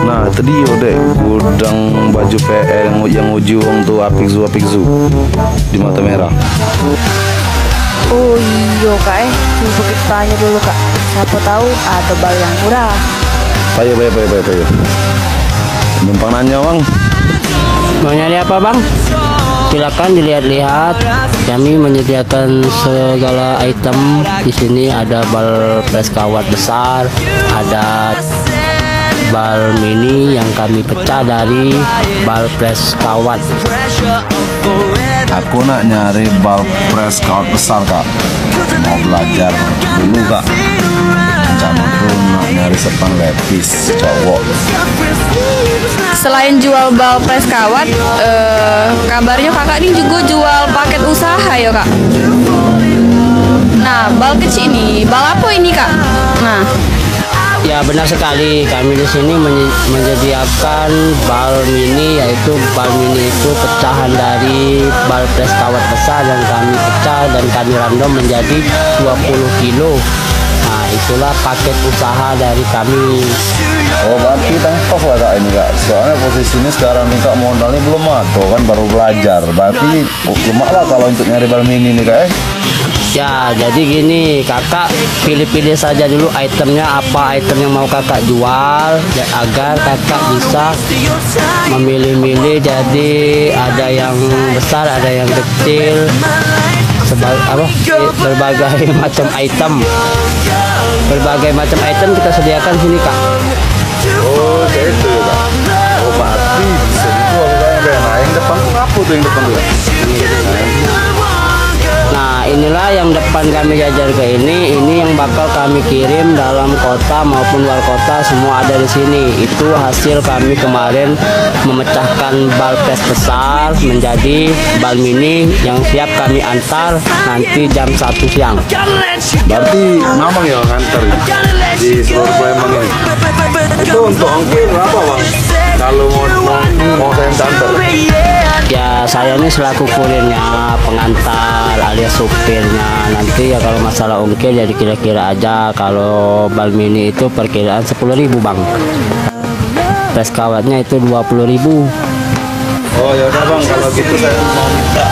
Nah itu dia dek gudang baju PL yang uji wong tuh Apikzu di Mata Merah. Oh iya kak, coba kita tanya dulu kak, siapa tahu ada bal yang murah. Ayo. Numpang nanya bang. Mau nyari apa bang? Silakan dilihat-lihat. Kami menyediakan segala item. Di sini ada bal pres kawat besar, ada bal mini yang kami pecah dari bal pres kawat. Aku nak nyari bal pres kawat besar kak. Mau belajar dulu kak. Rencanaku nak nyari sepan lepis cowok. Selain jual bal pres kawat, kabarnya kakak ini juga jual paket usaha ya kak. Nah, bal kecil ini, bal apa ini kak? Nah, Ya benar sekali, kami di sini menyediakan bal mini, yaitu bal mini itu pecahan dari bal pres kawat besar yang kami pecah dan kami random menjadi 20 kilo. Nah itulah paket usaha dari kami. Oh berarti tangkap lah kak ini kak. Soalnya posisinya sekarang nih kak modalnya belum ada kan, baru belajar. Berarti lemak lah kalau untuk nyari bal mini nih kak. Ya jadi gini, kakak pilih-pilih saja dulu itemnya, apa item yang mau kakak jual ya, agar kakak bisa memilih-milih. Jadi ada yang besar, ada yang kecil, berbagai macam item. Berbagai macam item kita sediakan sini kak. Oh kayak itu ya kak. Oh berarti bisa dijual kayak. Nah yang depan tuh apa tuh yang depan tuh? Nah inilah yang depan kami jajar ke ini yang bakal kami kirim dalam kota maupun luar kota, semua ada di sini. Itu hasil kami kemarin memecahkan bal pres besar menjadi bal mini yang siap kami antar nanti jam 1 siang. Berarti memang ya nganter di seluruh Palembang ini. Itu untuk ongkir berapa bang? Kalau mau saya antar? Ya saya ini selaku kurirnya, pengantar alias supirnya. Nanti ya kalau masalah ongkir jadi kira-kira aja. Kalau bal mini itu perkiraan 10.000 bang. Pres kawatnya itu 20.000. Oh ya udah bang, kalau gitu saya mau minta